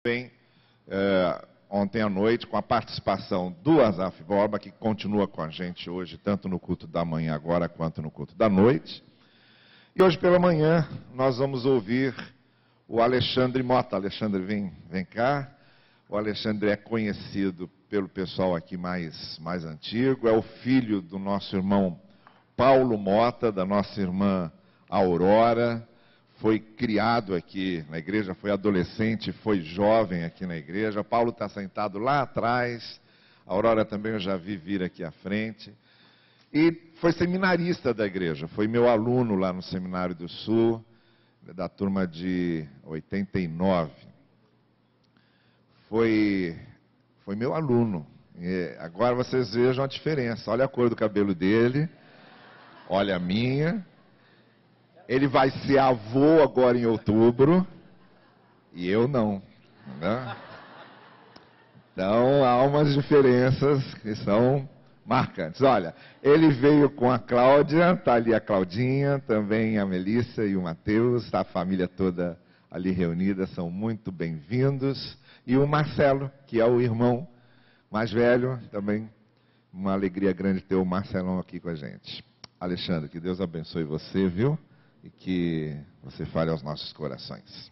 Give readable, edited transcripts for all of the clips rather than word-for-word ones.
Bem, ontem à noite, com a participação do Asaf Borba, que continua com a gente hoje, tanto no culto da manhã agora, quanto no culto da noite. E hoje pela manhã, nós vamos ouvir o Alexandre Mota. Alexandre, vem cá. O Alexandre é conhecido pelo pessoal aqui mais antigo, é o filho do nosso irmão Paulo Mota, da nossa irmã Aurora. Foi criado aqui na igreja, foi adolescente, foi jovem aqui na igreja. Paulo está sentado lá atrás, a Aurora também eu já vi vir aqui à frente. E foi seminarista da igreja, foi meu aluno lá no Seminário do Sul, da turma de 89. Foi meu aluno. E agora vocês vejam a diferença, olha a cor do cabelo dele, olha a minha. Ele vai ser avô agora em outubro, e eu não. Né? Então, há umas diferenças que são marcantes. Olha, ele veio com a Cláudia, está ali a Claudinha, também a Melissa e o Mateus, está a família toda ali reunida, são muito bem-vindos. E o Marcelo, que é o irmão mais velho, também uma alegria grande ter o Marcelão aqui com a gente. Alexandre, que Deus abençoe você, viu? E que você fale aos nossos corações.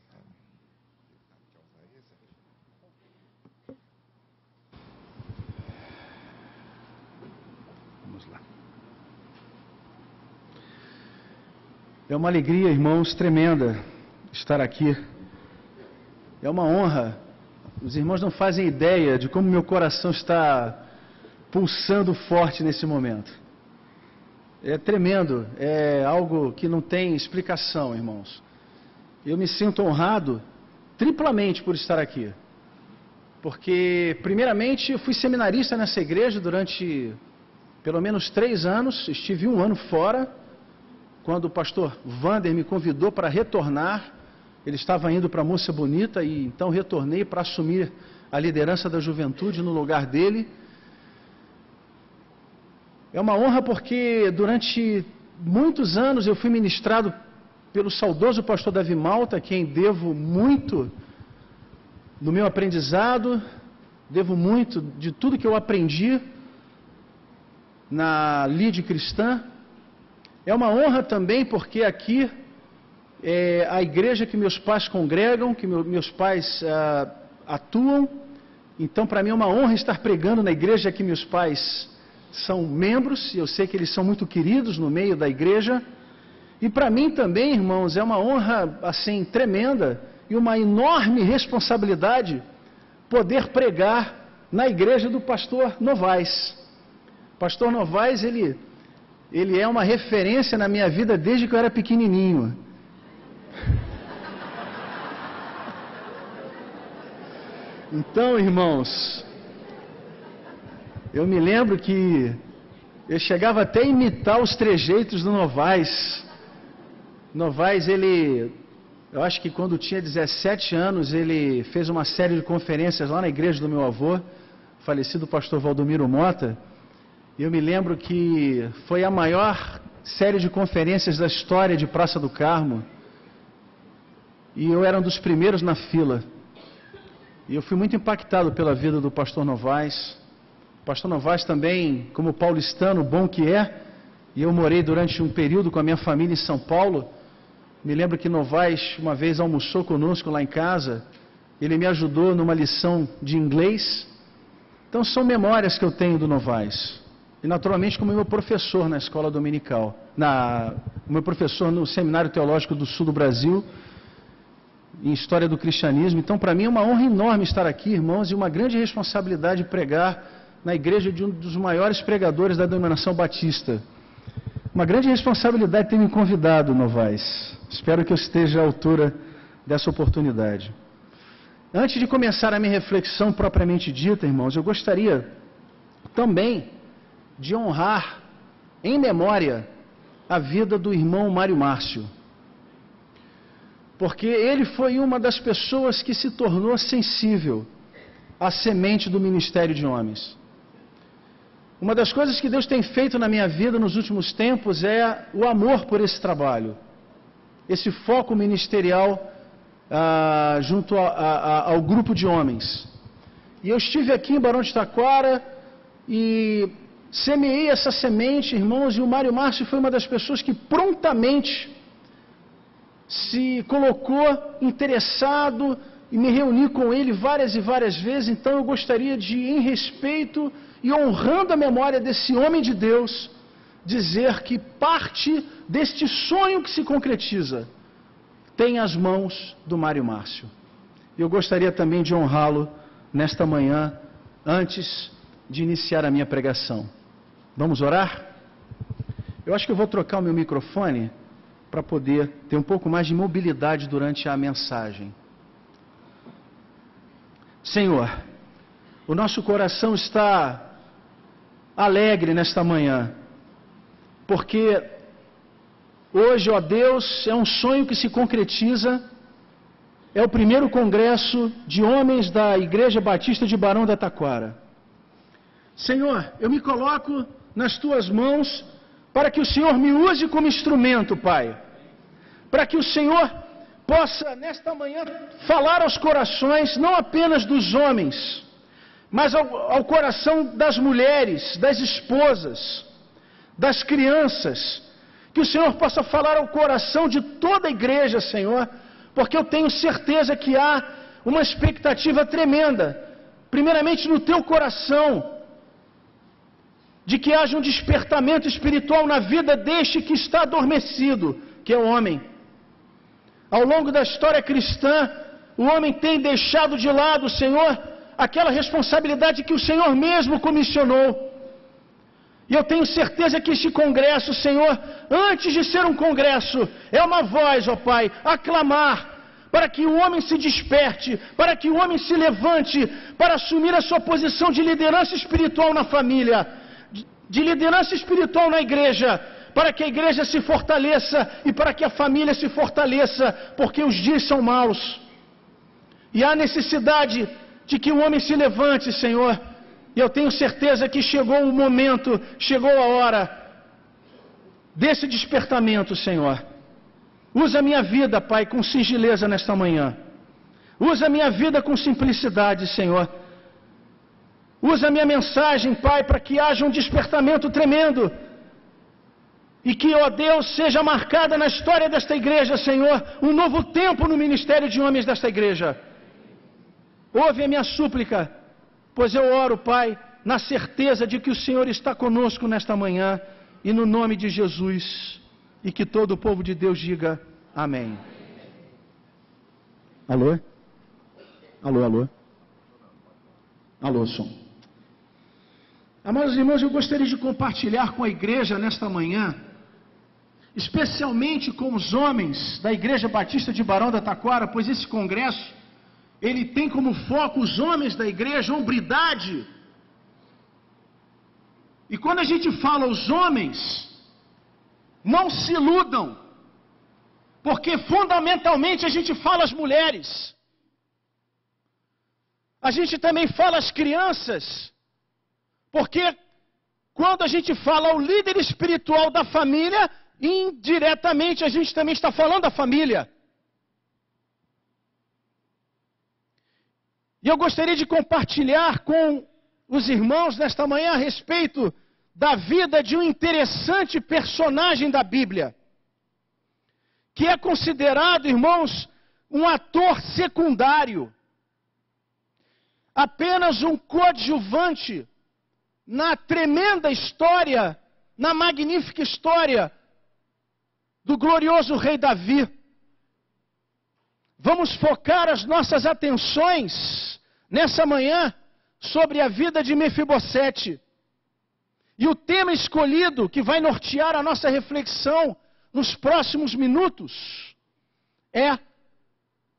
Vamos lá. É uma alegria, irmãos, tremenda estar aqui. É uma honra. Os irmãos não fazem ideia de como meu coração está pulsando forte nesse momento. É tremendo, é algo que não tem explicação, irmãos. Eu me sinto honrado triplamente por estar aqui. Porque, primeiramente, eu fui seminarista nessa igreja durante pelo menos 3 anos. Estive 1 ano fora, quando o pastor Wander me convidou para retornar. Ele estava indo para Moça Bonita e então retornei para assumir a liderança da juventude no lugar dele. É uma honra porque durante muitos anos eu fui ministrado pelo saudoso pastor Davi Malta, a quem devo muito no meu aprendizado, devo muito de tudo que eu aprendi na lide cristã. É uma honra também porque aqui é a igreja que meus pais congregam, que meus pais atuam. Então, para mim é uma honra estar pregando na igreja que meus pais são membros, e eu sei que eles são muito queridos no meio da igreja. E para mim também, irmãos, é uma honra assim tremenda e uma enorme responsabilidade poder pregar na igreja do pastor Novaes. Pastor Novaes, ele é uma referência na minha vida desde que eu era pequenininho. Então, irmãos, eu me lembro que eu chegava até a imitar os trejeitos do Novaes. Novaes, eu acho que quando tinha 17 anos, ele fez uma série de conferências lá na igreja do meu avô, falecido pastor Valdomiro Mota. E eu me lembro que foi a maior série de conferências da história de Praça do Carmo. E eu era um dos primeiros na fila. E eu fui muito impactado pela vida do pastor Novaes. O pastor Novaes também, como paulistano bom que é, e eu morei durante um período com a minha família em São Paulo. Me lembro que Novaes uma vez almoçou conosco lá em casa. Ele me ajudou numa lição de inglês. Então são memórias que eu tenho do Novaes. E naturalmente como meu professor na escola dominical. Meu professor no Seminário Teológico do Sul do Brasil, em História do Cristianismo. Então para mim é uma honra enorme estar aqui, irmãos, e uma grande responsabilidade pregar na igreja de um dos maiores pregadores da denominação batista. Uma grande responsabilidade ter me convidado, Novaes. Espero que eu esteja à altura dessa oportunidade. Antes de começar a minha reflexão propriamente dita, irmãos, eu gostaria também de honrar em memória a vida do irmão Mário Márcio. Porque ele foi uma das pessoas que se tornou sensível à semente do ministério de homens. Uma das coisas que Deus tem feito na minha vida nos últimos tempos é o amor por esse trabalho, esse foco ministerial junto ao grupo de homens. E eu estive aqui em Barão de Taquara e semeei essa semente, irmãos, e o Mário Márcio foi uma das pessoas que prontamente se colocou interessado e me reuni com ele várias e várias vezes. Então eu gostaria de, em respeito e honrando a memória desse homem de Deus, dizer que parte deste sonho que se concretiza tem as mãos do Mário Márcio. Eu gostaria também de honrá-lo nesta manhã, antes de iniciar a minha pregação. Vamos orar? Eu acho que eu vou trocar o meu microfone para poder ter um pouco mais de mobilidade durante a mensagem. Senhor, o nosso coração está alegre nesta manhã, porque hoje, ó Deus, é um sonho que se concretiza. É o primeiro congresso de homens da Igreja Batista de Barão da Taquara. Senhor, eu me coloco nas Tuas mãos para que o Senhor me use como instrumento, Pai. Para que o Senhor possa, nesta manhã, falar aos corações, não apenas dos homens, mas ao coração das mulheres, das esposas, das crianças. Que o Senhor possa falar ao coração de toda a igreja, Senhor, porque eu tenho certeza que há uma expectativa tremenda, primeiramente no teu coração, de que haja um despertamento espiritual na vida deste que está adormecido, que é o homem. Ao longo da história cristã, o homem tem deixado de lado, Senhor, aquela responsabilidade que o Senhor mesmo comissionou. E eu tenho certeza que este congresso, Senhor, antes de ser um congresso, é uma voz, ó Pai, a clamar para que o homem se desperte, para que o homem se levante, para assumir a sua posição de liderança espiritual na família, de liderança espiritual na igreja, para que a igreja se fortaleça e para que a família se fortaleça, porque os dias são maus. E há necessidade de que o homem se levante, Senhor. E eu tenho certeza que chegou o momento, chegou a hora desse despertamento, Senhor. Usa a minha vida, Pai, com singeleza nesta manhã. Usa a minha vida com simplicidade, Senhor. Usa a minha mensagem, Pai, para que haja um despertamento tremendo. E que, ó Deus, seja marcada na história desta igreja, Senhor, um novo tempo no ministério de homens desta igreja. Ouve a minha súplica, pois eu oro, Pai, na certeza de que o Senhor está conosco nesta manhã, e no nome de Jesus, e que todo o povo de Deus diga amém. Alô? Alô, alô? Alô, som. Amados irmãos, eu gostaria de compartilhar com a igreja nesta manhã, especialmente com os homens da Igreja Batista de Barão da Taquara, pois esse congresso, ele tem como foco os homens da igreja, hombridade. E quando a gente fala os homens, não se iludam, porque fundamentalmente a gente fala as mulheres. A gente também fala as crianças, porque quando a gente fala o líder espiritual da família, indiretamente a gente também está falando da família. E eu gostaria de compartilhar com os irmãos nesta manhã a respeito da vida de um interessante personagem da Bíblia, que é considerado, irmãos, um ator secundário, apenas um coadjuvante na tremenda história, na magnífica história do glorioso rei Davi. Vamos focar as nossas atenções nessa manhã sobre a vida de Mefibosete. E o tema escolhido que vai nortear a nossa reflexão nos próximos minutos é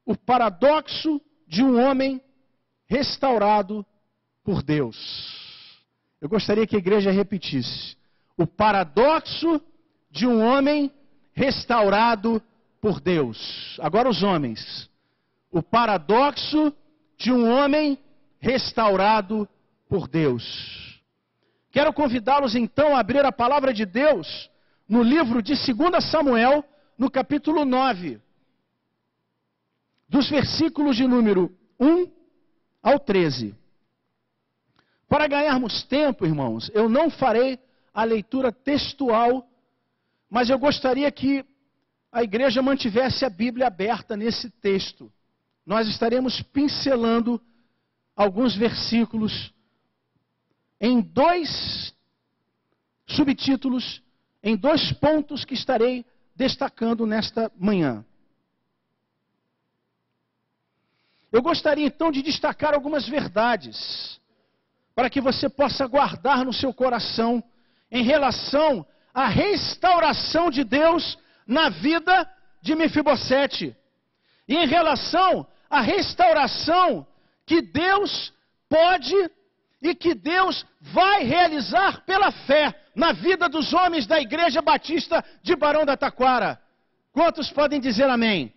o paradoxo de um homem restaurado por Deus. Eu gostaria que a igreja repetisse: o paradoxo de um homem restaurado por Deus. Agora os homens. O paradoxo de um homem restaurado por Deus. Quero convidá-los então a abrir a palavra de Deus no livro de 2 Samuel, no capítulo 9. dos versículos de número 1 ao 13. Para ganharmos tempo, irmãos, eu não farei a leitura textual, mas eu gostaria que a igreja mantivesse a Bíblia aberta nesse texto. Nós estaremos pincelando alguns versículos em 2 subtítulos, em 2 pontos que estarei destacando nesta manhã. Eu gostaria então de destacar algumas verdades, para que você possa guardar no seu coração, em relação à restauração de Deus na vida de Mefibosete, e em relação à restauração que Deus pode e que Deus vai realizar pela fé na vida dos homens da Igreja Batista de Barão da Taquara. Quantos podem dizer amém?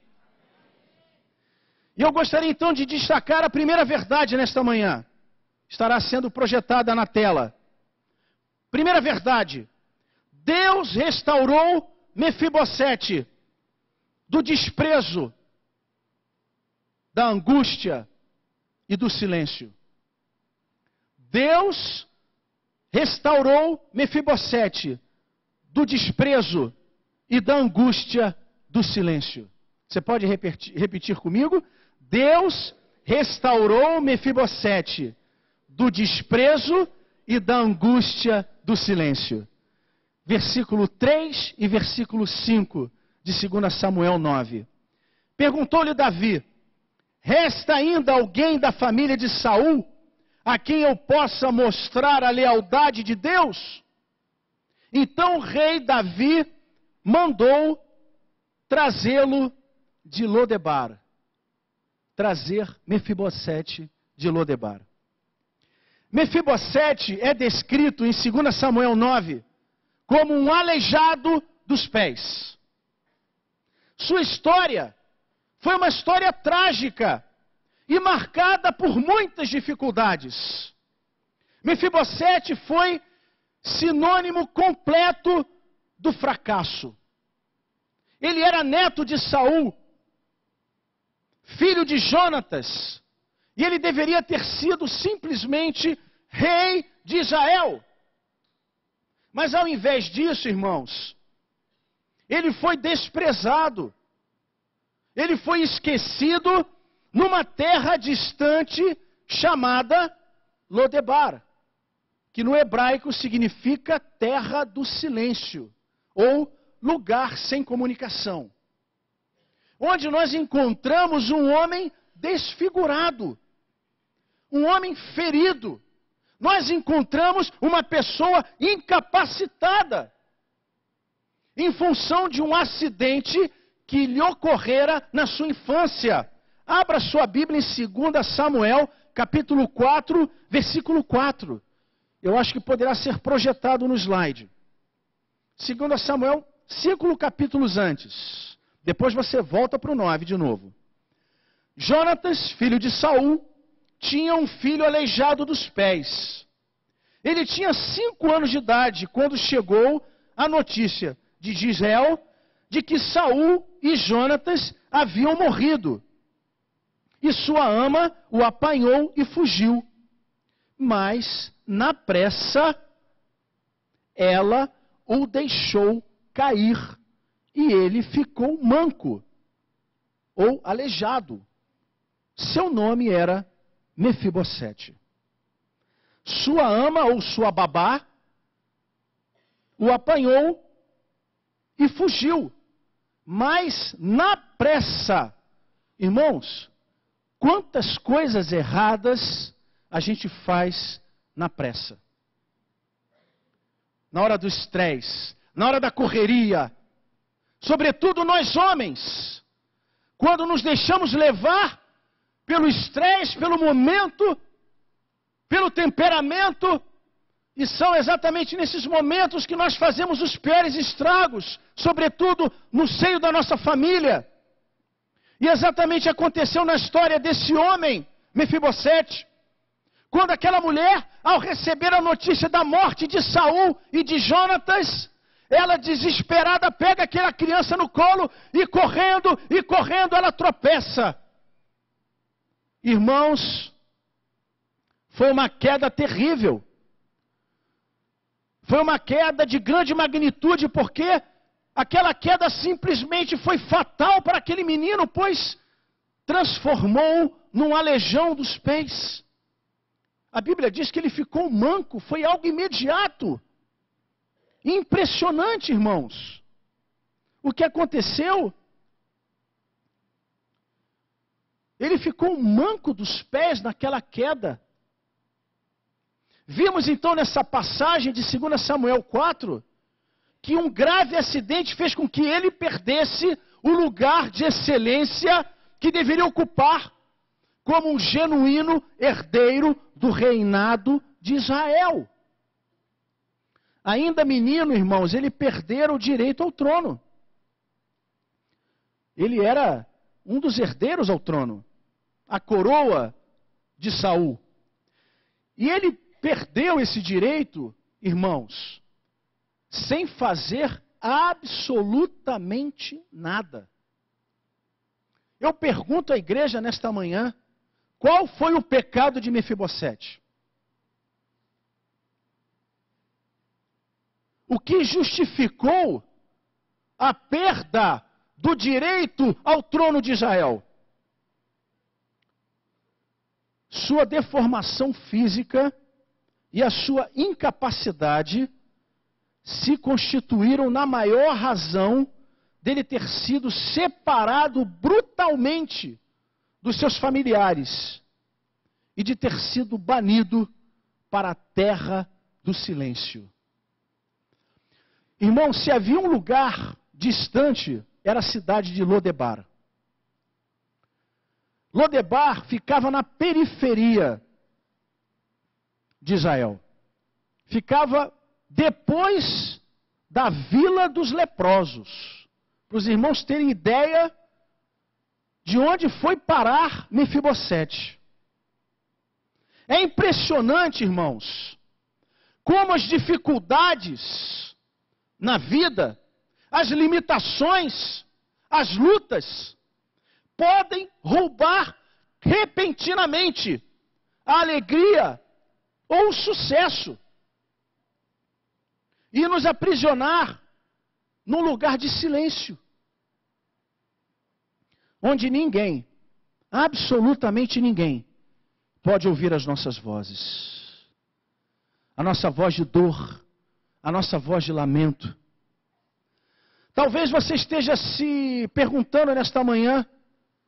E eu gostaria então de destacar a primeira verdade nesta manhã. Estará sendo projetada na tela. Primeira verdade: Deus restaurou Mefibosete do desprezo, da angústia e do silêncio. Deus restaurou Mefibosete do desprezo e da angústia do silêncio. Você pode repetir comigo? Deus restaurou Mefibosete do desprezo e da angústia do silêncio. Versículo 3 e versículo 5 de 2 Samuel 9. Perguntou-lhe Davi: resta ainda alguém da família de Saul a quem eu possa mostrar a lealdade de Deus? Então o rei Davi mandou trazê-lo de Lodebar. Trazer Mefibosete de Lodebar. Mefibosete é descrito em 2 Samuel 9 como um aleijado dos pés. Sua história foi uma história trágica e marcada por muitas dificuldades. Mefibosete foi sinônimo completo do fracasso. Ele era neto de Saul, filho de Jonatas, e ele deveria ter sido simplesmente rei de Israel. Mas ao invés disso, irmãos, ele foi desprezado, ele foi esquecido numa terra distante chamada Lodebar, que no hebraico significa terra do silêncio, ou lugar sem comunicação. Onde nós encontramos um homem desfigurado, um homem ferido. Nós encontramos uma pessoa incapacitada, em função de um acidente que lhe ocorrera na sua infância. Abra sua Bíblia em 2 Samuel, capítulo 4, versículo 4. Eu acho que poderá ser projetado no slide. 2 Samuel, 5 capítulos antes. Depois você volta para o 9 de novo. Jonatas, filho de Saul, tinha um filho aleijado dos pés. Ele tinha 5 anos de idade quando chegou a notícia de Gisel de que Saul e Jonatas haviam morrido. E sua ama o apanhou e fugiu. Mas, na pressa, ela o deixou cair e ele ficou manco, ou aleijado. Seu nome era Mefibosete. Sua ama ou sua babá o apanhou e fugiu. Mas na pressa, irmãos, quantas coisas erradas a gente faz na pressa. Na hora do estresse, na hora da correria. Sobretudo nós homens, quando nos deixamos levar pelo estresse, pelo momento, pelo temperamento, e são exatamente nesses momentos que nós fazemos os piores estragos, sobretudo no seio da nossa família. E exatamente aconteceu na história desse homem, Mefibosete, quando aquela mulher, ao receber a notícia da morte de Saul e de Jonatas, ela desesperada pega aquela criança no colo e correndo, ela tropeça Irmãos, foi uma queda terrível. Foi uma queda de grande magnitude, porque aquela queda simplesmente foi fatal para aquele menino, pois transformou num aleijão dos pés. A Bíblia diz que ele ficou manco, foi algo imediato. Impressionante, irmãos. O que aconteceu? Ele ficou manco dos pés naquela queda. Vimos então nessa passagem de 2 Samuel 4, que um grave acidente fez com que ele perdesse o lugar de excelência que deveria ocupar como um genuíno herdeiro do reinado de Israel. Ainda menino, irmãos, ele perdera o direito ao trono. Ele era um dos herdeiros ao trono, a coroa de Saul. E ele perdeu esse direito, irmãos, sem fazer absolutamente nada. Eu pergunto à igreja nesta manhã, qual foi o pecado de Mefibosete? O que justificou a perda do direito ao trono de Israel? Sua deformação física e a sua incapacidade se constituíram na maior razão dele ter sido separado brutalmente dos seus familiares e de ter sido banido para a terra do silêncio. Irmão, se havia um lugar distante, era a cidade de Lodebar. Lodebar ficava na periferia de Israel. Ficava depois da Vila dos Leprosos. Para os irmãos terem ideia de onde foi parar Mefibosete. É impressionante, irmãos, como as dificuldades na vida, as limitações, as lutas, podem roubar repentinamente a alegria ou o sucesso e nos aprisionar num lugar de silêncio, onde ninguém, absolutamente ninguém, pode ouvir as nossas vozes. A nossa voz de dor, a nossa voz de lamento. Talvez você esteja se perguntando nesta manhã,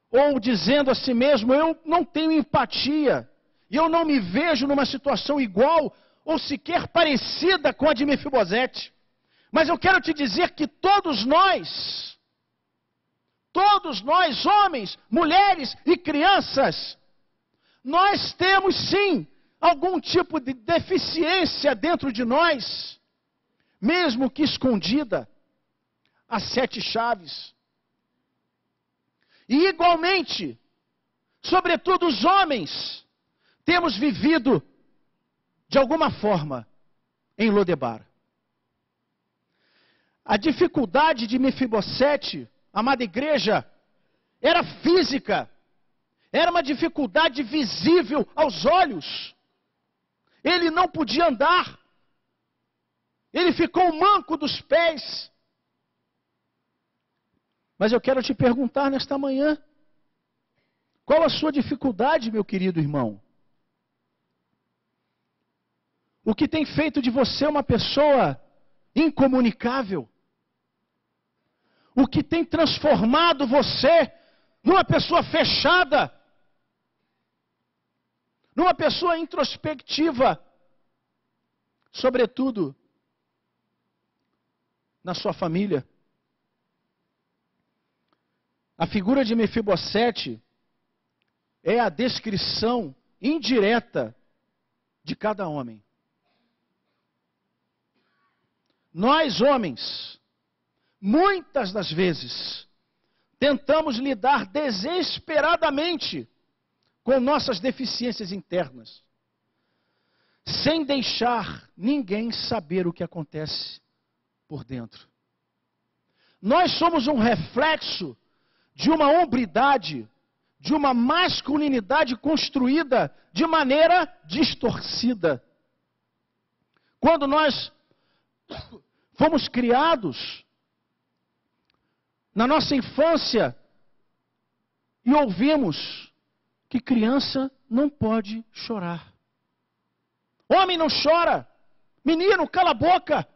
ou dizendo a si mesmo, eu não tenho empatia, e eu não me vejo numa situação igual, ou sequer parecida com a de Mefibosete. Mas eu quero te dizer que todos nós, homens, mulheres e crianças, nós temos sim algum tipo de deficiência dentro de nós, mesmo que escondida, as 7 chaves. E igualmente, sobretudo os homens, temos vivido de alguma forma em Lodebar. A dificuldade de Mefibosete, amada igreja, era física, era uma dificuldade visível aos olhos. Ele não podia andar, ele ficou manco dos pés. Mas eu quero te perguntar nesta manhã, qual a sua dificuldade, meu querido irmão? O que tem feito de você uma pessoa incomunicável? O que tem transformado você numa pessoa fechada? Numa pessoa introspectiva? Sobretudo, na sua família. A figura de Mefibosete é a descrição indireta de cada homem. Nós, homens, muitas das vezes, tentamos lidar desesperadamente com nossas deficiências internas, sem deixar ninguém saber o que acontece por dentro. Nós somos um reflexo de uma hombridade, de uma masculinidade construída de maneira distorcida. Quando nós fomos criados na nossa infância e ouvimos que criança não pode chorar. Homem não chora. Menino, cala a boca.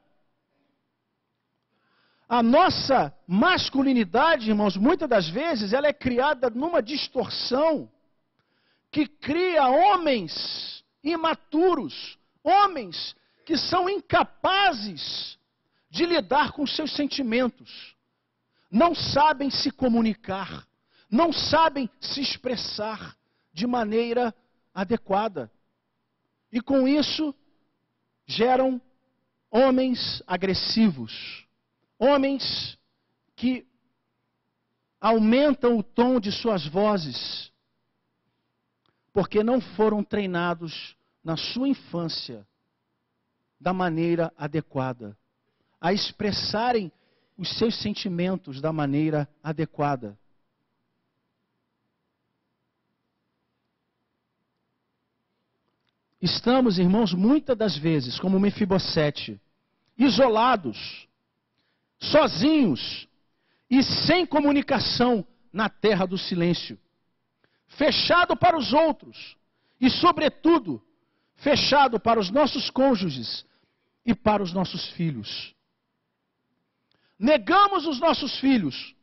A nossa masculinidade, irmãos, muitas das vezes, ela é criada numa distorção que cria homens imaturos, homens que são incapazes de lidar com seus sentimentos, não sabem se comunicar, não sabem se expressar de maneira adequada. E com isso, geram homens agressivos, homens que aumentam o tom de suas vozes, porque não foram treinados na sua infância da maneira adequada, a expressarem os seus sentimentos da maneira adequada. Estamos, irmãos, muitas das vezes, como Mefibosete, isolados, sozinhos e sem comunicação na terra do silêncio, fechado para os outros e, sobretudo, fechado para os nossos cônjuges e para os nossos filhos. Negamos os nossos filhos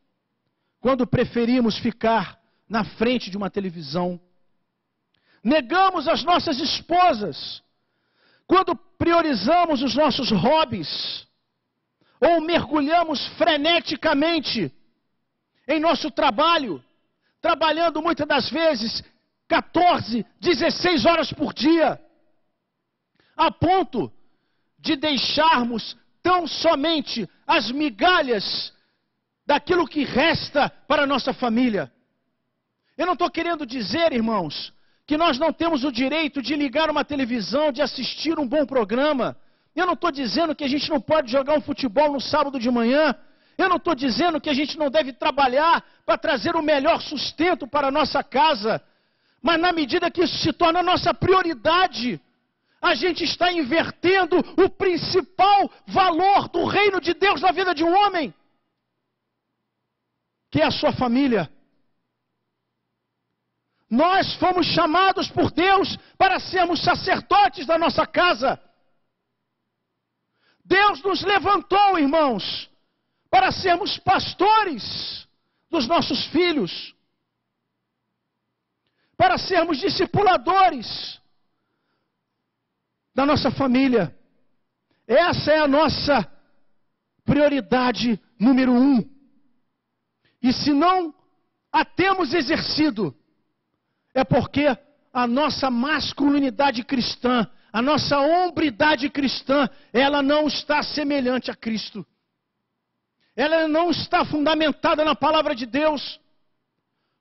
quando preferimos ficar na frente de uma televisão. Negamos as nossas esposas quando priorizamos os nossos hobbies ou mergulhamos freneticamente em nosso trabalho, trabalhando muitas das vezes 14, 16 horas por dia, a ponto de deixarmos tão somente as migalhas daquilo que resta para a nossa família. Eu não estou querendo dizer, irmãos, que nós não temos o direito de ligar uma televisão, de assistir um bom programa. Eu não estou dizendo que a gente não pode jogar um futebol no sábado de manhã. Eu não estou dizendo que a gente não deve trabalhar para trazer o melhor sustento para a nossa casa. Mas na medida que isso se torna a nossa prioridade, a gente está invertendo o principal valor do reino de Deus na vida de um homem, que é a sua família. Nós fomos chamados por Deus para sermos sacerdotes da nossa casa. Deus nos levantou, irmãos, para sermos pastores dos nossos filhos, para sermos discipuladores da nossa família. Essa é a nossa prioridade número 1. E se não a temos exercido, é porque a nossa masculinidade cristã, a nossa hombridade cristã, ela não está semelhante a Cristo. Ela não está fundamentada na palavra de Deus.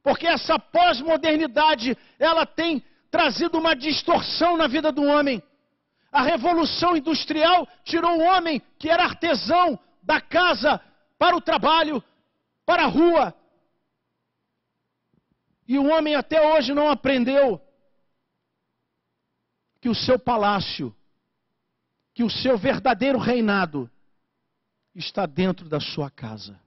Porque essa pós-modernidade, ela tem trazido uma distorção na vida do homem. A revolução industrial tirou o homem que era artesão da casa para o trabalho, para a rua. E o homem até hoje não aprendeu que o seu palácio, que o seu verdadeiro reinado está dentro da sua casa.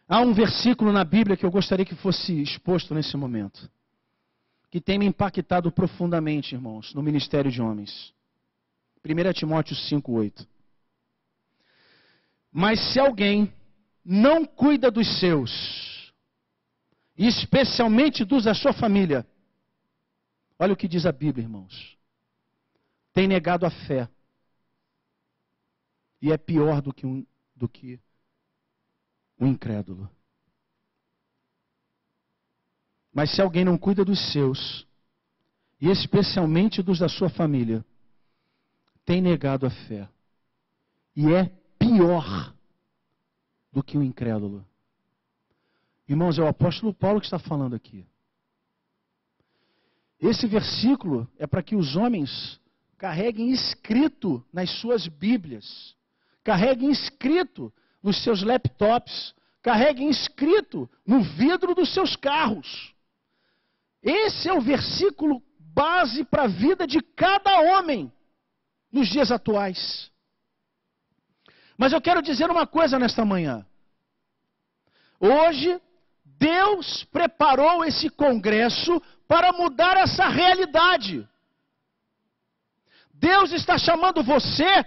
Há um versículo na Bíblia que eu gostaria que fosse exposto nesse momento, que tem me impactado profundamente, irmãos, no ministério de homens. 1 Timóteo 5:8. Mas se alguém não cuida dos seus, especialmente dos da sua família, olha o que diz a Bíblia, irmãos, tem negado a fé, e é pior do que o incrédulo. Mas se alguém não cuida dos seus, e especialmente dos da sua família, tem negado a fé, e é pior do que o incrédulo. Irmãos, é o apóstolo Paulo que está falando aqui. Esse versículo é para que os homens carreguem escrito nas suas Bíblias, carreguem escrito nos seus laptops, carreguem escrito no vidro dos seus carros. Esse é o versículo base para a vida de cada homem nos dias atuais. Mas eu quero dizer uma coisa nesta manhã. Hoje, Deus preparou esse congresso para mudar essa realidade. Deus está chamando você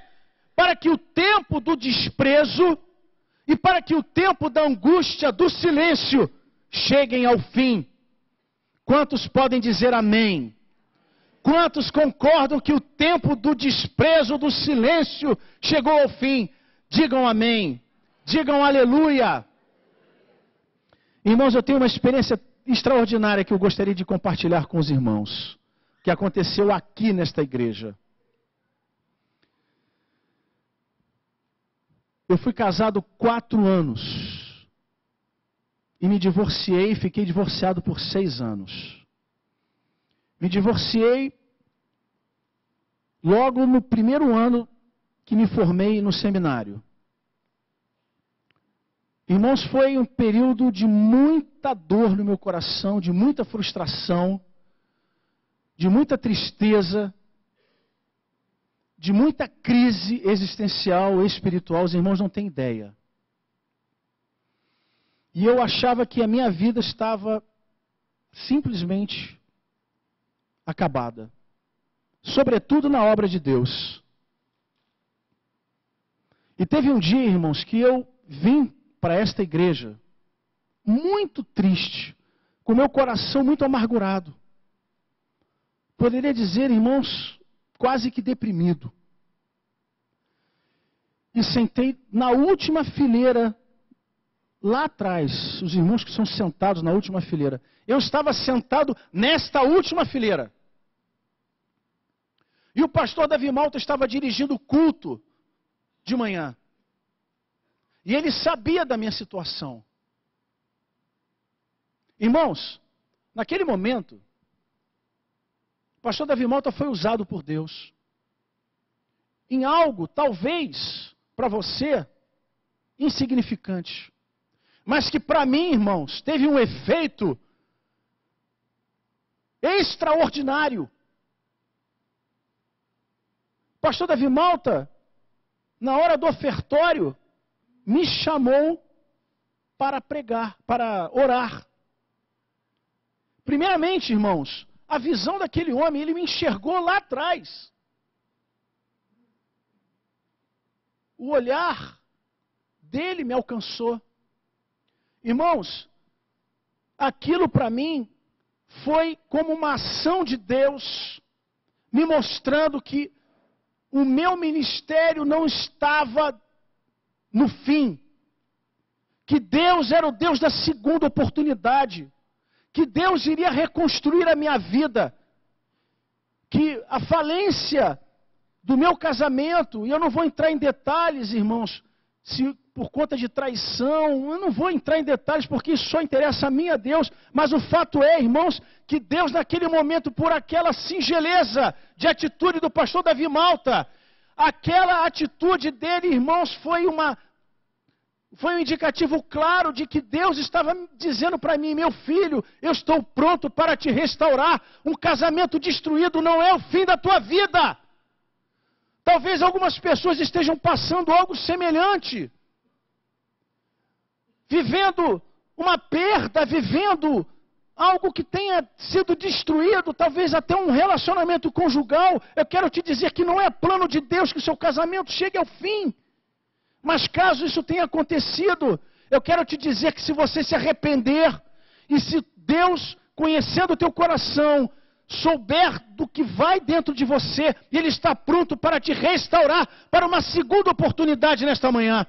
para que o tempo do desprezo e para que o tempo da angústia, do silêncio, cheguem ao fim. Quantos podem dizer amém? Quantos concordam que o tempo do desprezo, do silêncio, chegou ao fim? Digam amém. Digam aleluia. Irmãos, eu tenho uma experiência extraordinária que eu gostaria de compartilhar com os irmãos, que aconteceu aqui nesta igreja. Eu fui casado 4 anos e me divorciei e fiquei divorciado por 6 anos. Me divorciei logo no primeiro ano que me formei no seminário. Irmãos, foi um período de muita dor no meu coração, de muita frustração, de muita tristeza, de muita crise existencial, espiritual. Os irmãos não têm ideia. E eu achava que a minha vida estava simplesmente acabada. Sobretudo na obra de Deus. E teve um dia, irmãos, que eu vim para esta igreja muito triste, com meu coração muito amargurado. Poderia dizer, irmãos, quase que deprimido. E sentei na última fileira, lá atrás, os irmãos que são sentados na última fileira. Eu estava sentado nesta última fileira. E o pastor Davi Malta estava dirigindo o culto de manhã. E ele sabia da minha situação. Irmãos, naquele momento, o pastor Davi Malta foi usado por Deus em algo, talvez, para você, insignificante. Mas que para mim, irmãos, teve um efeito extraordinário. O pastor Davi Malta, na hora do ofertório, me chamou para pregar, para orar. Primeiramente, irmãos, a visão daquele homem, ele me enxergou lá atrás. O olhar dele me alcançou. Irmãos, aquilo para mim foi como uma ação de Deus, me mostrando que o meu ministério não estava no fim, que Deus era o Deus da segunda oportunidade, que Deus iria reconstruir a minha vida, que a falência do meu casamento, e eu não vou entrar em detalhes, irmãos, se por conta de traição, eu não vou entrar em detalhes porque isso só interessa a mim e a Deus, mas o fato é, irmãos, que Deus naquele momento, por aquela singeleza de atitude do pastor Davi Malta, aquela atitude dele, irmãos, foi um indicativo claro de que Deus estava dizendo para mim: meu filho, eu estou pronto para te restaurar. Um casamento destruído não é o fim da tua vida. Talvez algumas pessoas estejam passando algo semelhante, vivendo uma perda, vivendo algo que tenha sido destruído, talvez até um relacionamento conjugal. Eu quero te dizer que não é plano de Deus que o seu casamento chegue ao fim. Mas caso isso tenha acontecido, eu quero te dizer que se você se arrepender, e se Deus, conhecendo o teu coração, souber do que vai dentro de você, Ele está pronto para te restaurar para uma segunda oportunidade nesta manhã.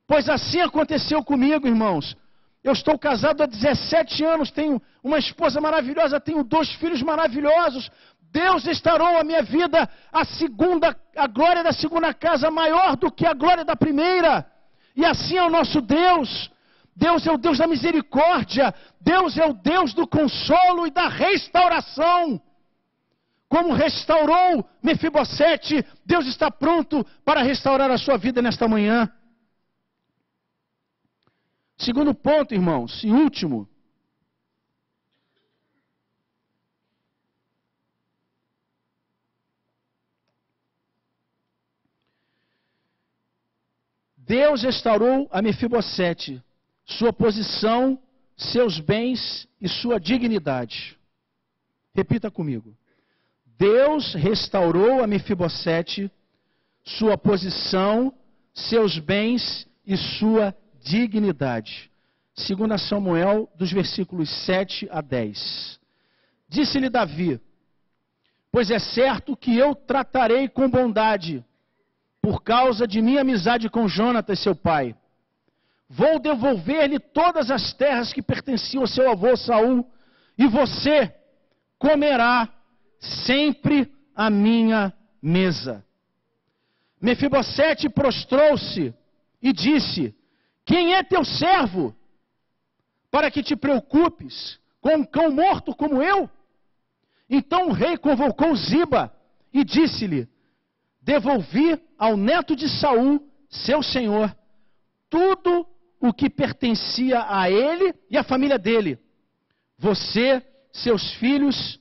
Pois assim aconteceu comigo, irmãos. Eu estou casado há 17 anos, tenho uma esposa maravilhosa, tenho 2 filhos maravilhosos. Deus restaurou a minha vida, a glória da segunda casa maior do que a glória da primeira. E assim é o nosso Deus. Deus é o Deus da misericórdia. Deus é o Deus do consolo e da restauração. Como restaurou Mefibosete, Deus está pronto para restaurar a sua vida nesta manhã. Segundo ponto, irmãos, e último. Deus restaurou a Mefibosete, sua posição, seus bens e sua dignidade. Repita comigo. Deus restaurou a Mefibosete, sua posição, seus bens e sua dignidade. 2 Samuel, dos versículos 7 a 10. Disse-lhe Davi: pois é certo que eu tratarei com bondade, por causa de minha amizade com Jonatas, seu pai. Vou devolver-lhe todas as terras que pertenciam ao seu avô Saul, e você comerá sempre à minha mesa. Mefibosete prostrou-se e disse: quem é teu servo, para que te preocupes com um cão morto como eu? Então o rei convocou Ziba e disse-lhe: devolvi ao neto de Saul, seu senhor, tudo o que pertencia a ele e à família dele. Você, seus filhos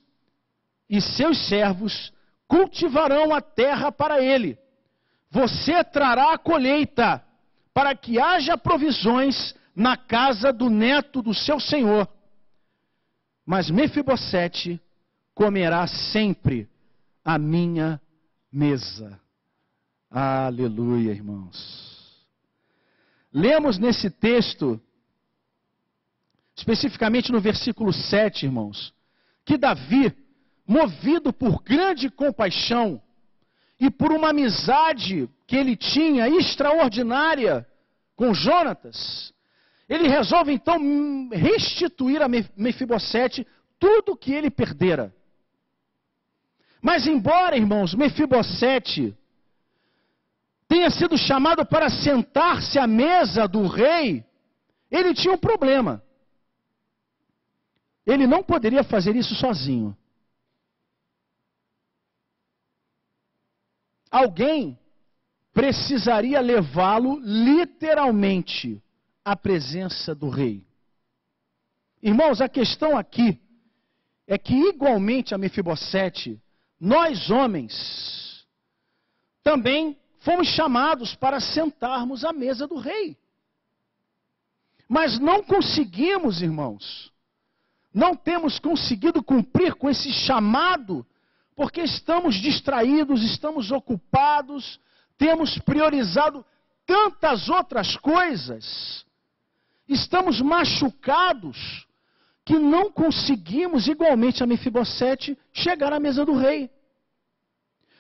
e seus servos cultivarão a terra para ele. Você trará a colheita, para que haja provisões na casa do neto do seu senhor. Mas Mefibosete comerá sempre à minha mesa. Aleluia, irmãos. Lemos nesse texto, especificamente no versículo 7, irmãos, que Davi, movido por grande compaixão e por uma amizade que ele tinha extraordinária com Jonatas, ele resolve então restituir a Mefibosete tudo o que ele perdera. Mas embora, irmãos, Mefibosete tenha sido chamado para sentar-se à mesa do rei, ele tinha um problema. Ele não poderia fazer isso sozinho. Alguém precisaria levá-lo literalmente à presença do rei. Irmãos, a questão aqui é que, igualmente a Mefibosete, nós homens também fomos chamados para sentarmos à mesa do rei. Mas não conseguimos, irmãos, não temos conseguido cumprir com esse chamado, porque estamos distraídos, estamos ocupados, temos priorizado tantas outras coisas, estamos machucados, que não conseguimos, igualmente a Mefibosete, chegar à mesa do rei.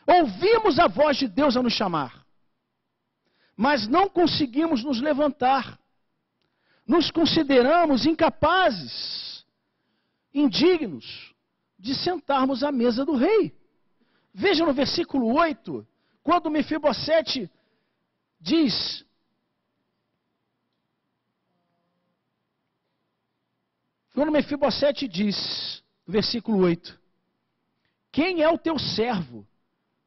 Ouvimos a voz de Deus a nos chamar, mas não conseguimos nos levantar. Nos consideramos incapazes, indignos de sentarmos à mesa do rei. Veja no versículo 8, quando Mefibosete diz: no versículo 8, quem é o teu servo,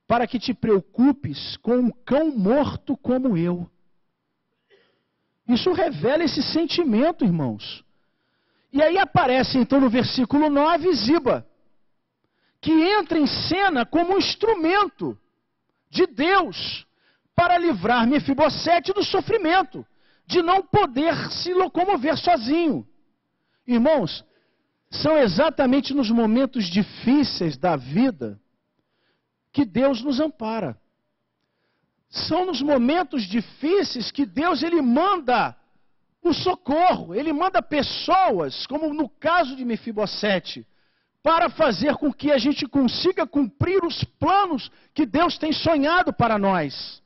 para que te preocupes com um cão morto como eu? Isso revela esse sentimento, irmãos. E aí aparece então no versículo 9 Ziba, que entra em cena como um instrumento de Deus para livrar Mefibosete do sofrimento, de não poder se locomover sozinho. Irmãos, são exatamente nos momentos difíceis da vida que Deus nos ampara. São nos momentos difíceis que Deus ele manda o socorro, ele manda pessoas, como no caso de Mefibosete, para fazer com que a gente consiga cumprir os planos que Deus tem sonhado para nós.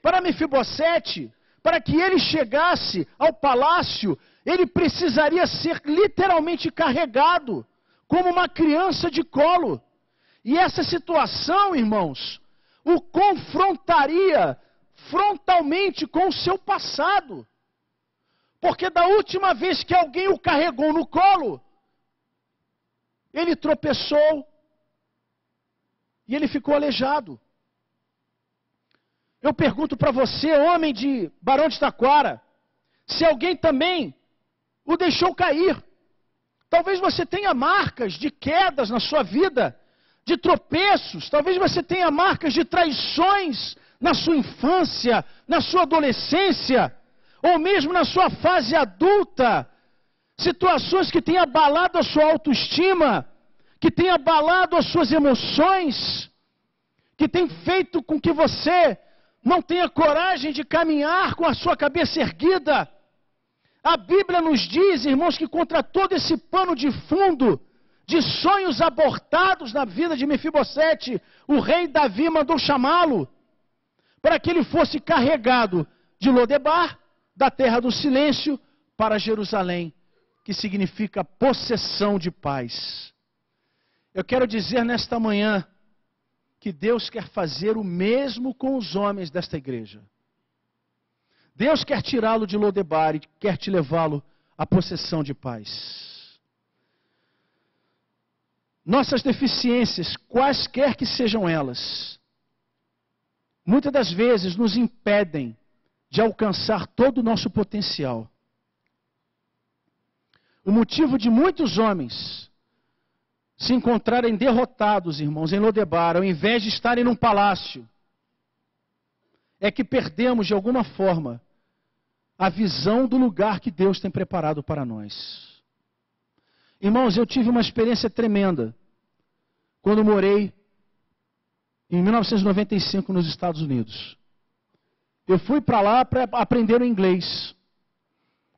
Para Mefibosete, para que ele chegasse ao palácio, ele precisaria ser literalmente carregado, como uma criança de colo. E essa situação, irmãos, o confrontaria frontalmente com o seu passado. Porque da última vez que alguém o carregou no colo, ele tropeçou e ele ficou aleijado. Eu pergunto para você, homem de Barão de Taquara, se alguém também o deixou cair. Talvez você tenha marcas de quedas na sua vida, de tropeços. Talvez você tenha marcas de traições na sua infância, na sua adolescência, ou mesmo na sua fase adulta. Situações que têm abalado a sua autoestima, que têm abalado as suas emoções, que têm feito com que você não tenha coragem de caminhar com a sua cabeça erguida. A Bíblia nos diz, irmãos, que contra todo esse pano de fundo, de sonhos abortados na vida de Mefibosete, o rei Davi mandou chamá-lo, para que ele fosse carregado de Lodebar, da terra do silêncio, para Jerusalém, que significa possessão de paz. Eu quero dizer nesta manhã, que Deus quer fazer o mesmo com os homens desta igreja. Deus quer tirá-lo de Lodebar e quer te levá-lo à possessão de paz. Nossas deficiências, quaisquer que sejam elas, muitas das vezes nos impedem de alcançar todo o nosso potencial. O motivo de muitos homens se encontrarem derrotados, irmãos, em Lodebar, ao invés de estarem num palácio, é que perdemos, de alguma forma, a visão do lugar que Deus tem preparado para nós. Irmãos, eu tive uma experiência tremenda quando morei em 1995 nos Estados Unidos. Eu fui para lá para aprender o inglês.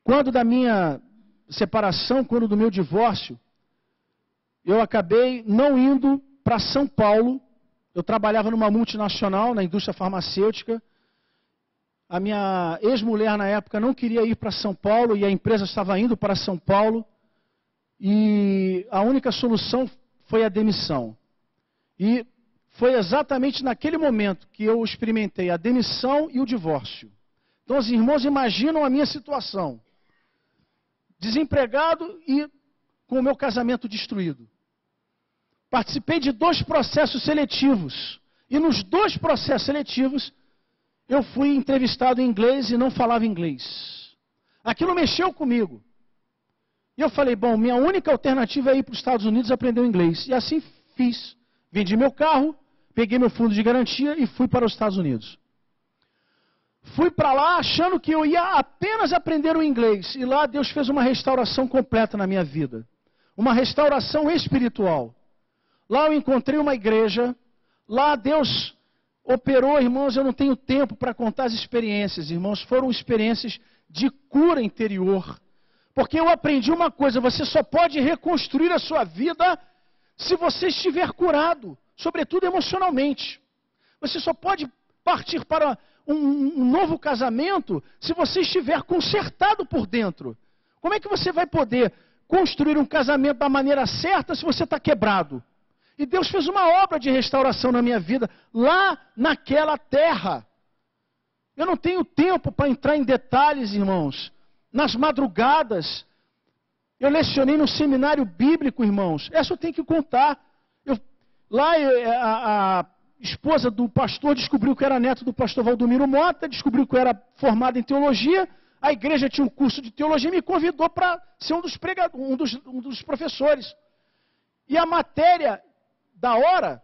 Quando da minha separação, quando do meu divórcio, eu acabei não indo para São Paulo. Eu trabalhava numa multinacional, na indústria farmacêutica. A minha ex-mulher, na época, não queria ir para São Paulo e a empresa estava indo para São Paulo. E a única solução foi a demissão. E foi exatamente naquele momento que eu experimentei a demissão e o divórcio. Então, os irmãos imaginam a minha situação. Desempregado e com o meu casamento destruído. Participei de 2 processos seletivos. E nos 2 processos seletivos, eu fui entrevistado em inglês e não falava inglês. Aquilo mexeu comigo. E eu falei, bom, minha única alternativa é ir para os Estados Unidos aprender o inglês. E assim fiz. Vendi meu carro, peguei meu fundo de garantia e fui para os Estados Unidos. Fui para lá achando que eu ia apenas aprender o inglês. E lá Deus fez uma restauração completa na minha vida. Uma restauração espiritual. Lá eu encontrei uma igreja. Lá Deus operou, irmãos, eu não tenho tempo para contar as experiências, irmãos. Foram experiências de cura interior. Porque eu aprendi uma coisa, você só pode reconstruir a sua vida se você estiver curado, sobretudo emocionalmente. Você só pode partir para um novo casamento se você estiver consertado por dentro. Como é que você vai poder construir um casamento da maneira certa se você está quebrado? E Deus fez uma obra de restauração na minha vida, lá naquela terra. Eu não tenho tempo para entrar em detalhes, irmãos. Nas madrugadas, eu lecionei no seminário bíblico, irmãos. Essa eu tenho que contar. A esposa do pastor descobriu que era neto do pastor Valdomiro Mota, descobriu que eu era formado em teologia. A igreja tinha um curso de teologia e me convidou para ser um dos professores. E a matéria da hora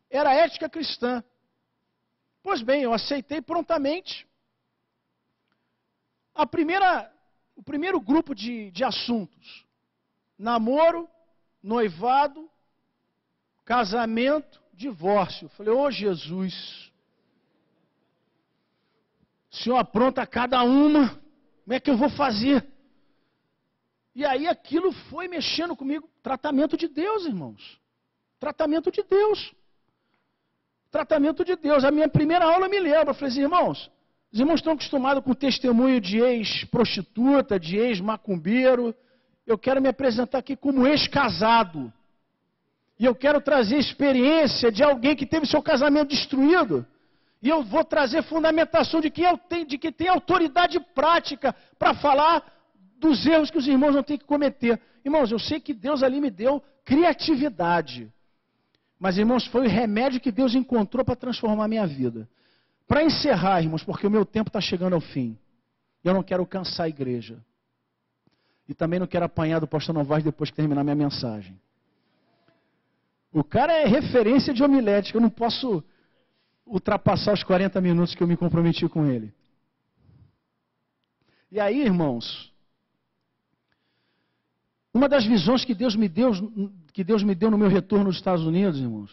era ética cristã. Pois bem, eu aceitei prontamente. O primeiro grupo de assuntos: namoro, noivado, casamento, divórcio. Falei, ô Jesus, o Senhor apronta cada uma, como é que eu vou fazer? E aí aquilo foi mexendo comigo. Tratamento de Deus, irmãos. Tratamento de Deus. Tratamento de Deus. A minha primeira aula eu me lembro. Eu falei assim, irmãos, os irmãos estão acostumados com o testemunho de ex-prostituta, de ex-macumbeiro. Eu quero me apresentar aqui como ex-casado. E eu quero trazer experiência de alguém que teve seu casamento destruído. E eu vou trazer fundamentação de que tem autoridade prática para falar dos erros que os irmãos não têm que cometer. Irmãos, eu sei que Deus ali me deu criatividade. Mas, irmãos, foi o remédio que Deus encontrou para transformar a minha vida. Para encerrar, irmãos, porque o meu tempo está chegando ao fim. Eu não quero cansar a igreja. E também não quero apanhar do pastor Novaes depois que terminar minha mensagem. O cara é referência de homilética, eu não posso ultrapassar os 40 minutos que eu me comprometi com ele. E aí, irmãos, uma das visões que Deus me deu no meu retorno nos Estados Unidos, irmãos,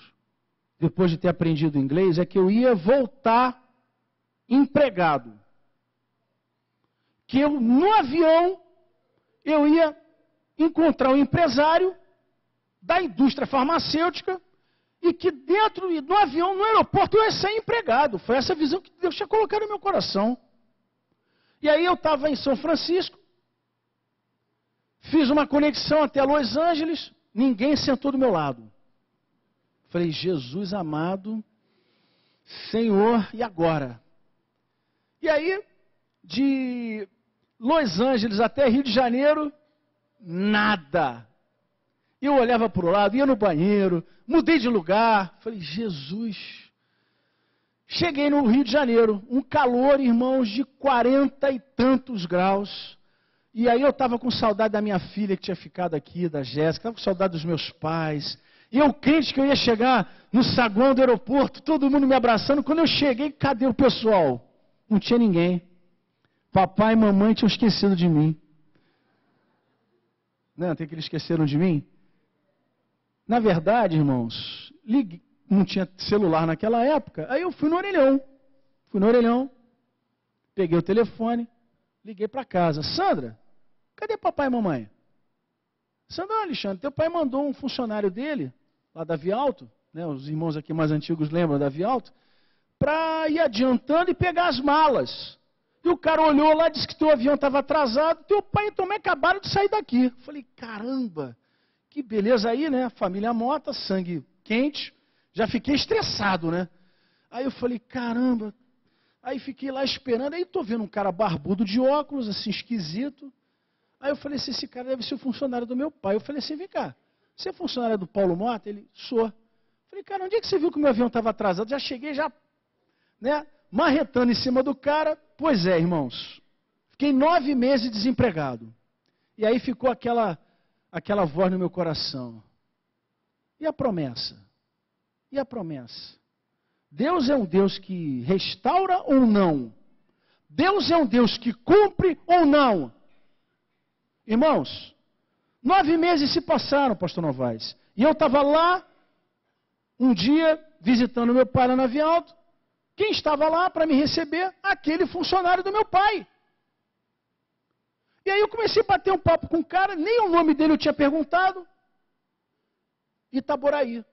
depois de ter aprendido inglês, é que eu ia voltar empregado. Que eu, no avião, eu ia encontrar um empresário da indústria farmacêutica e que dentro do avião, no aeroporto, eu ia ser empregado. Foi essa visão que Deus tinha colocado no meu coração. E aí eu estava em São Francisco, fiz uma conexão até Los Angeles, ninguém sentou do meu lado. Falei, Jesus amado, Senhor, e agora? E aí, de Los Angeles até Rio de Janeiro, nada. Eu olhava para o lado, ia no banheiro, mudei de lugar. Falei, Jesus. Cheguei no Rio de Janeiro, um calor, irmãos, de 40 e tantos graus. E aí eu estava com saudade da minha filha que tinha ficado aqui, da Jéssica, estava com saudade dos meus pais. E eu crente que eu ia chegar no saguão do aeroporto, todo mundo me abraçando. Quando eu cheguei, cadê o pessoal? Não tinha ninguém. Papai e mamãe tinham esquecido de mim. Não, tem que eles esqueceram de mim? Na verdade, irmãos, não tinha celular naquela época. Aí eu fui no orelhão, peguei o telefone, liguei para casa. Sandra, cadê papai e mamãe? Sandra, Alexandre, teu pai mandou um funcionário dele, lá da Vialto, né, os irmãos aqui mais antigos lembram da Vialto, para ir adiantando e pegar as malas. E o cara olhou lá, disse que teu avião estava atrasado, teu pai e tua mãe acabaram de sair daqui. Falei, caramba, que beleza aí, né? Família Mota, sangue quente, já fiquei estressado, né? Aí eu falei, caramba, aí fiquei lá esperando, aí estou vendo um cara barbudo de óculos, assim, esquisito. Aí eu falei assim, esse cara deve ser o funcionário do meu pai. Eu falei assim, vem cá, você é funcionário do Paulo Mota? Ele, sou. Falei, cara, onde é que você viu que o meu avião estava atrasado? Já cheguei, né, marretando em cima do cara. Pois é, irmãos, fiquei 9 meses desempregado. E aí ficou aquela voz no meu coração. E a promessa? E a promessa? Deus é um Deus que restaura ou não? Deus é um Deus que cumpre ou não? Irmãos, 9 meses se passaram, pastor Novaes. E eu estava lá, um dia, visitando meu pai lá na Vialto. Quem estava lá para me receber? Aquele funcionário do meu pai. E aí eu comecei a bater um papo com o cara, nem o nome dele eu tinha perguntado. Itaboraí.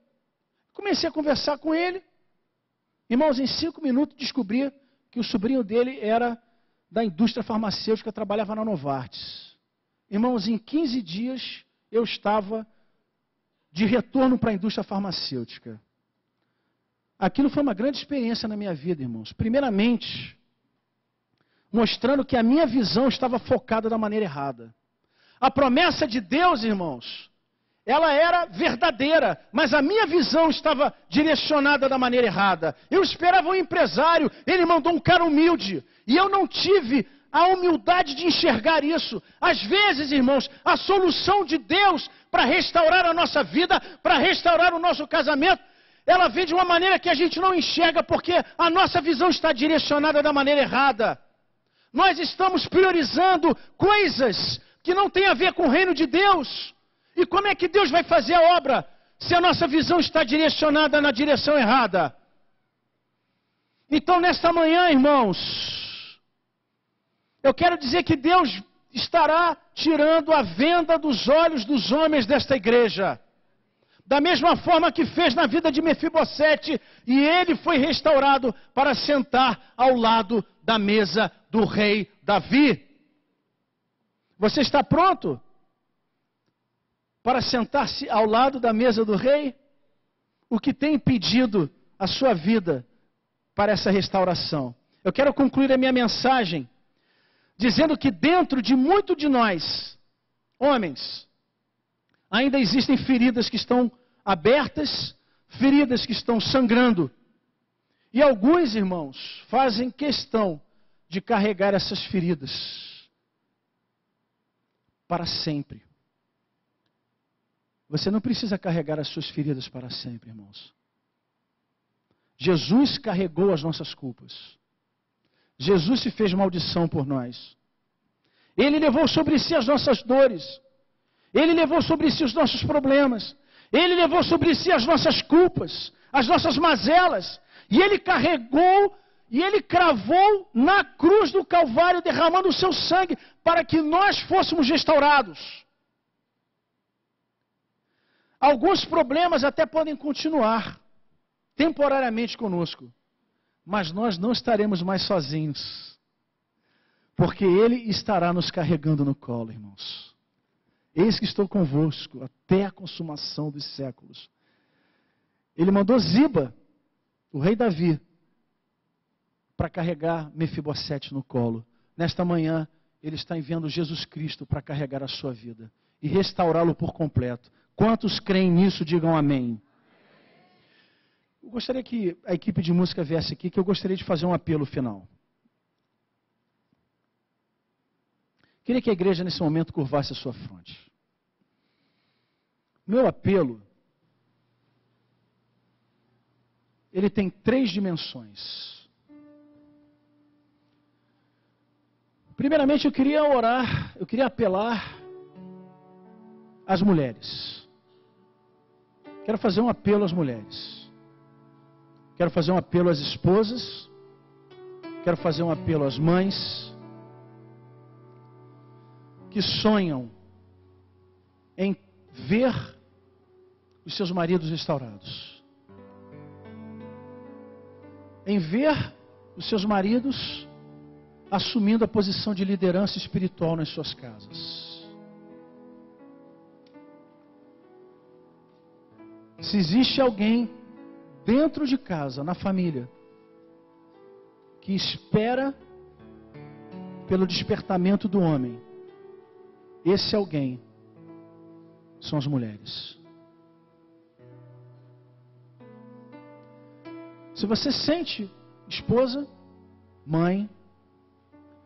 Comecei a conversar com ele. Irmãos, em 5 minutos descobri que o sobrinho dele era da indústria farmacêutica, trabalhava na Novartis. Irmãos, em 15 dias eu estava de retorno para a indústria farmacêutica. Aquilo foi uma grande experiência na minha vida, irmãos. Primeiramente, mostrando que a minha visão estava focada da maneira errada. A promessa de Deus, irmãos, ela era verdadeira, mas a minha visão estava direcionada da maneira errada. Eu esperava um empresário, ele mandou um cara humilde, e eu não tive a humildade de enxergar isso. Às vezes, irmãos, a solução de Deus para restaurar a nossa vida, para restaurar o nosso casamento, ela vem de uma maneira que a gente não enxerga, porque a nossa visão está direcionada da maneira errada. Nós estamos priorizando coisas que não têm a ver com o reino de Deus. E como é que Deus vai fazer a obra se a nossa visão está direcionada na direção errada? Então, nesta manhã, irmãos, eu quero dizer que Deus estará tirando a venda dos olhos dos homens desta igreja. Da mesma forma que fez na vida de Mefibosete, e ele foi restaurado para sentar ao lado da mesa do rei Davi. Você está pronto para sentar-se ao lado da mesa do rei? O que tem impedido a sua vida para essa restauração? Eu quero concluir a minha mensagem dizendo que dentro de muito de nós, homens, ainda existem feridas que estão abertas, feridas que estão sangrando. E alguns, irmãos, fazem questão de carregar essas feridas. para sempre. Você não precisa carregar as suas feridas para sempre, irmãos. Jesus carregou as nossas culpas. Jesus se fez maldição por nós. Ele levou sobre si as nossas dores. Ele levou sobre si os nossos problemas. Ele levou sobre si as nossas culpas, as nossas mazelas. E Ele carregou e Ele cravou na cruz do Calvário, derramando o seu sangue para que nós fôssemos restaurados. Alguns problemas até podem continuar temporariamente conosco, mas nós não estaremos mais sozinhos, porque Ele estará nos carregando no colo, irmãos. Eis que estou convosco até a consumação dos séculos. Ele mandou Ziba, o rei Davi, para carregar Mefibosete no colo. Nesta manhã, Ele está enviando Jesus Cristo para carregar a sua vida e restaurá-lo por completo. Quantos creem nisso, digam amém. Eu gostaria que a equipe de música viesse aqui, que eu gostaria de fazer um apelo final. Queria que a igreja, nesse momento, curvasse a sua fronte. Meu apelo, ele tem 3 dimensões. Primeiramente, eu queria orar, eu queria apelar às mulheres. Quero fazer um apelo às mulheres. Quero fazer um apelo às esposas. Quero fazer um apelo às mães que sonham em ver os seus maridos restaurados. Em ver os seus maridos assumindo a posição de liderança espiritual nas suas casas. Se existe alguém dentro de casa, na família, que espera pelo despertamento do homem, esse alguém são as mulheres. Se você sente, esposa, mãe,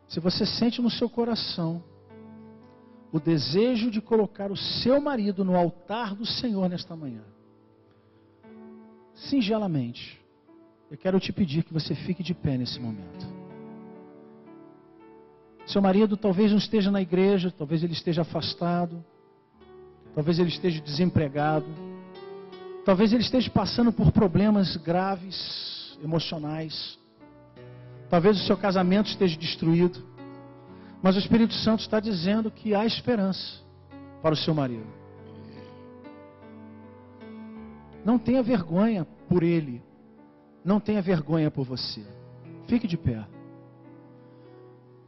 se você sente no seu coração o desejo de colocar o seu marido no altar do Senhor nesta manhã, singelamente, eu quero te pedir que você fique de pé nesse momento. Seu marido talvez não esteja na igreja, talvez ele esteja afastado, talvez ele esteja desempregado, talvez ele esteja passando por problemas graves, emocionais, talvez o seu casamento esteja destruído, mas o Espírito Santo está dizendo que há esperança para o seu marido. Não tenha vergonha por ele. Não tenha vergonha por você. Fique de pé.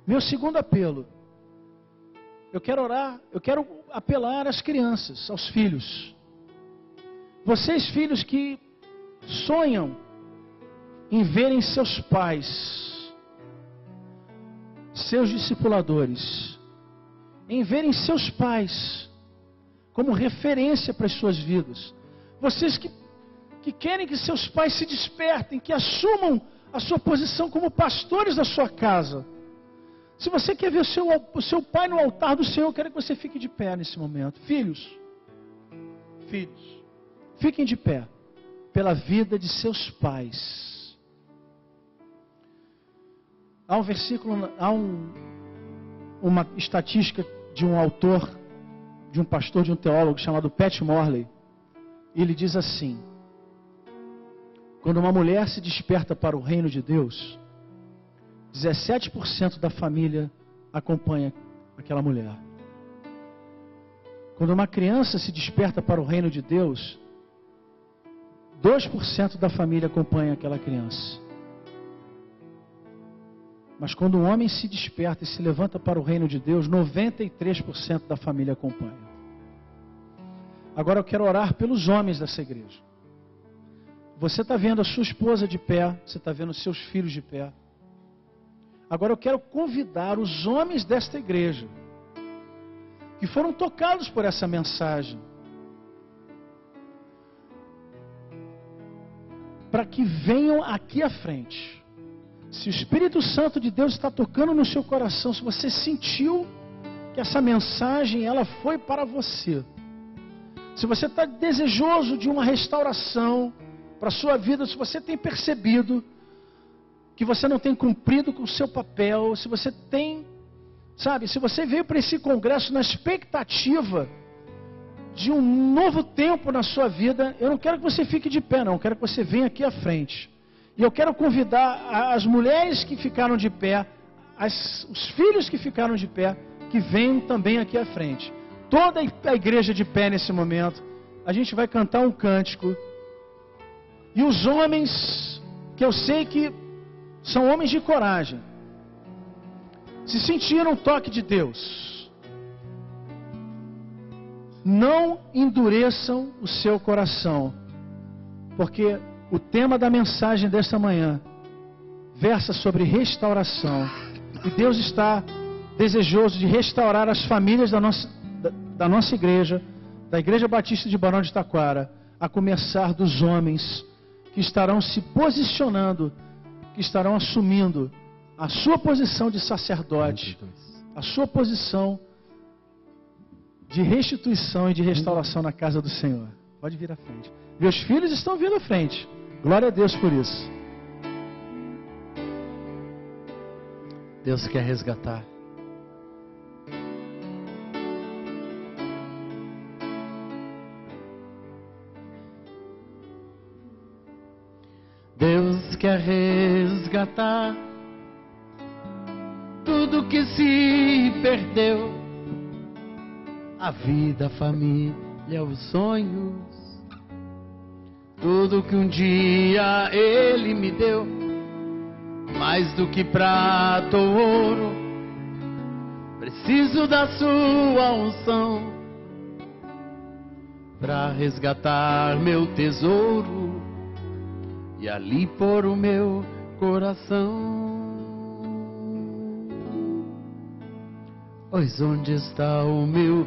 Meu segundo apelo. Eu quero orar, eu quero apelar às crianças, aos filhos. Vocês, filhos que sonham em verem seus pais, seus discipuladores, em verem seus pais como referência para as suas vidas. Vocês que querem que seus pais se despertem, que assumam a sua posição como pastores da sua casa. Se você quer ver o seu pai no altar do Senhor, eu quero que você fique de pé nesse momento. Filhos, fiquem de pé pela vida de seus pais. Há um versículo, uma estatística de um autor, de um pastor, de um teólogo chamado Pat Morley. Ele diz assim: quando uma mulher se desperta para o reino de Deus, 17% da família acompanha aquela mulher. Quando uma criança se desperta para o reino de Deus, 2% da família acompanha aquela criança. Mas quando um homem se desperta e se levanta para o reino de Deus, 93% da família acompanha. Agora eu quero orar pelos homens dessa igreja. Você está vendo a sua esposa de pé, você está vendo os seus filhos de pé. Agora eu quero convidar os homens desta igreja, que foram tocados por essa mensagem, para que venham aqui à frente. Se o Espírito Santo de Deus está tocando no seu coração, se você sentiu que essa mensagem ela foi para você. Se você está desejoso de uma restauração para a sua vida, se você tem percebido que você não tem cumprido com o seu papel, se você tem, sabe, se você veio para esse congresso na expectativa de um novo tempo na sua vida, eu não quero que você fique de pé, não, eu quero que você venha aqui à frente. E eu quero convidar as mulheres que ficaram de pé, os filhos que ficaram de pé, que venham também aqui à frente. Toda a igreja de pé nesse momento, a gente vai cantar um cântico. E os homens, que eu sei que são homens de coragem, se sentiram o toque de Deus. Não endureçam o seu coração, porque o tema da mensagem desta manhã versa sobre restauração. E Deus está desejoso de restaurar as famílias da nossa igreja, da Igreja Batista de Barão de Taquara, a começar dos homens que estarão se posicionando, que estarão assumindo a sua posição de sacerdote, a sua posição de restituição e de restauração na casa do Senhor. Pode vir à frente. Meus filhos estão vindo à frente. Glória a Deus por isso. Deus quer resgatar. Deus quer resgatar tudo que se perdeu, a vida, a família, os sonhos, tudo que um dia Ele me deu, mais do que prata ou ouro, preciso da sua unção para resgatar meu tesouro e ali pôr o meu coração. Pois onde está o meu